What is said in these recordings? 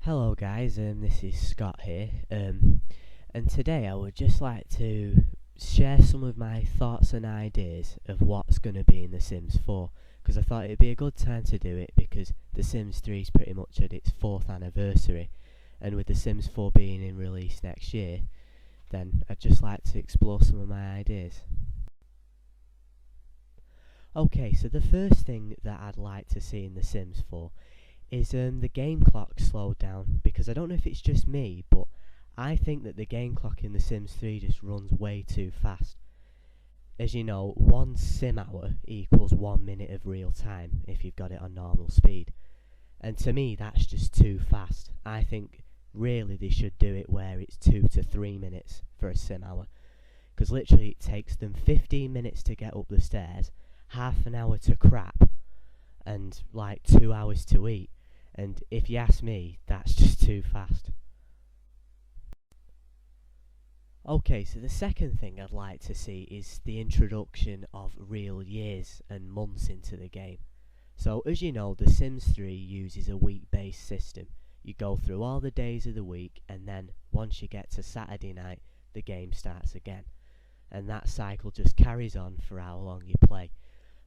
Hello guys, this is Scott here, and today I would just like to share some of my thoughts and ideas of what's going to be in The Sims 4, because I thought it'd be a good time to do it because The Sims 3 is pretty much at its 4th anniversary, and with The Sims 4 being in release next year, then I'd just like to explore some of my ideas. Okay, so the first thing that I'd like to see in The Sims 4 is the game clock slowed down, because I don't know if it's just me, but I think that the game clock in The Sims 3 just runs way too fast. As you know, 1 sim hour equals 1 minute of real time if you've got it on normal speed. And to me that's just too fast. I think really they should do it where it's 2 to 3 minutes for a sim hour, because literally it takes them 15 minutes to get up the stairs, half an hour to crap, and like 2 hours to eat. And if you ask me, that's just too fast. Okay, so the second thing I'd like to see is the introduction of real years and months into the game. So as you know, The Sims 3 uses a week-based system. You go through all the days of the week, and then once you get to Saturday night, the game starts again. And that cycle just carries on for how long you play.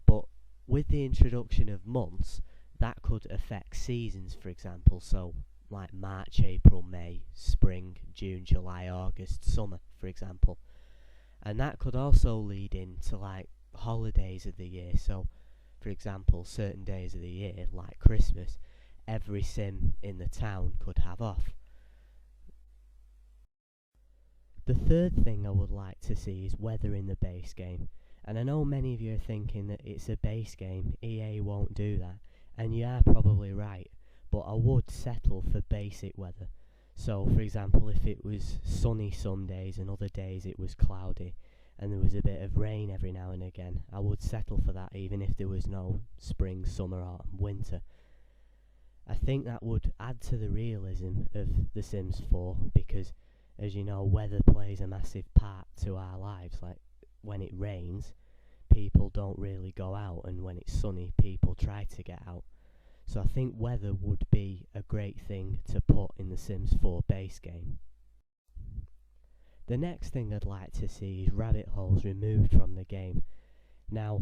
But with the introduction of months, that could affect seasons, for example, so like March, April, May, Spring, June, July, August, summer, for example. And that could also lead into like holidays of the year, so for example, certain days of the year, like Christmas, every sim in the town could have off. The third thing I would like to see is weather in the base game. And I know many of you are thinking that it's a base game, EA won't do that. And you are probably right, but I would settle for basic weather. So for example, if it was sunny some days and other days it was cloudy and there was a bit of rain every now and again, I would settle for that even if there was no spring, summer, autumn, winter. I think that would add to the realism of The Sims 4, because as you know, weather plays a massive part to our lives. Like when it rains, people don't really go out, and when it's sunny, people try to get out. So I think weather would be a great thing to put in the Sims 4 base game. The next thing I'd like to see is rabbit holes removed from the game. Now,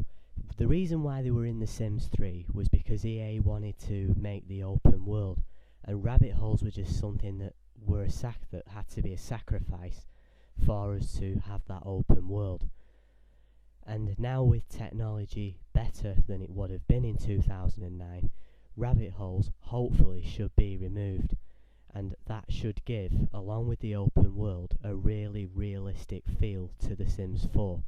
the reason why they were in The Sims 3 was because EA wanted to make the open world, and rabbit holes were just something that had to be a sacrifice for us to have that open world. And now with technology better than it would have been in 2009, rabbit holes hopefully should be removed, and that should give, along with the open world, a really realistic feel to The Sims 4.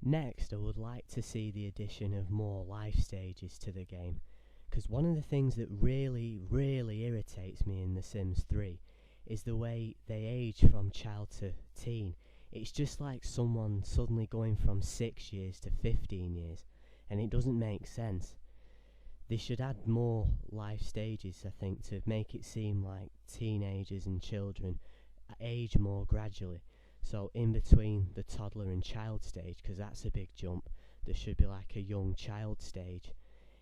Next, I would like to see the addition of more life stages to the game, because one of the things that really irritates me in The Sims 3 is the way they age from child to teen. It's just like someone suddenly going from 6 years to 15 years, and it doesn't make sense. They should add more life stages, I think, to make it seem like teenagers and children age more gradually. So in between the toddler and child stage, because that's a big jump, there should be like a young child stage.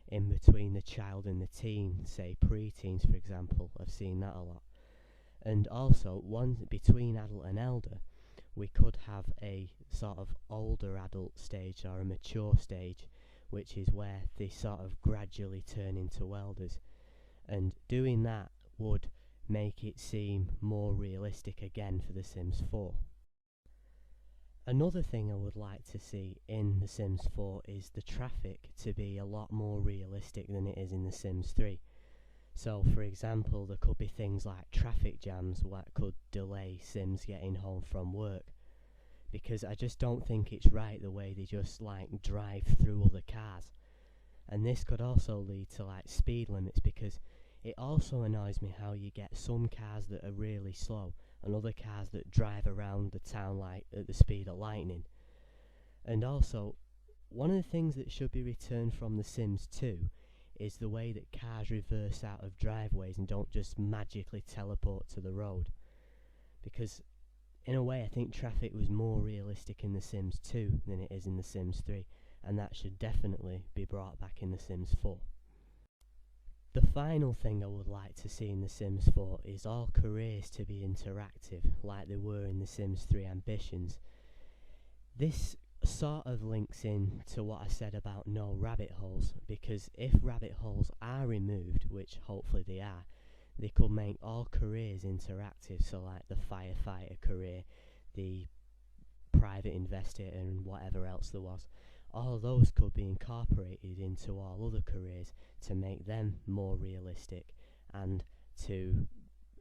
In between the child and the teen, say pre-teens for example, I've seen that a lot. And also, one between adult and elder, we could have a sort of older adult stage or a mature stage, which is where they sort of gradually turn into elders. And doing that would make it seem more realistic again for The Sims 4. Another thing I would like to see in The Sims 4 is the traffic to be a lot more realistic than it is in The Sims 3. So for example, there could be things like traffic jams that could delay Sims getting home from work, because I just don't think it's right the way they just like drive through other cars. And this could also lead to like speed limits, because it also annoys me how you get some cars that are really slow and other cars that drive around the town like at the speed of lightning. And also, one of the things that should be returned from The Sims 2 is the way that cars reverse out of driveways and don't just magically teleport to the road. Because in a way I think traffic was more realistic in The Sims 2 than it is in The Sims 3, and that should definitely be brought back in The Sims 4. The final thing I would like to see in The Sims 4 is all careers to be interactive, like they were in The Sims 3 Ambitions. This sort of links in to what I said about no rabbit holes, because if rabbit holes are removed, which hopefully they are, they could make all careers interactive, so like the firefighter career, the private investigator and whatever else there was. All those could be incorporated into all other careers to make them more realistic and to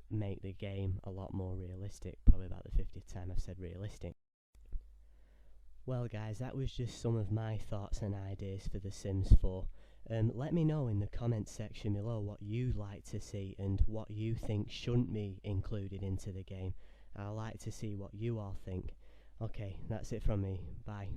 make the game a lot more realistic. Probably about the 50th time I've said realistic. Well guys, that was just some of my thoughts and ideas for The Sims 4. Let me know in the comments section below what you'd like to see and what you think shouldn't be included into the game. I'd like to see what you all think. Okay, that's it from me. Bye.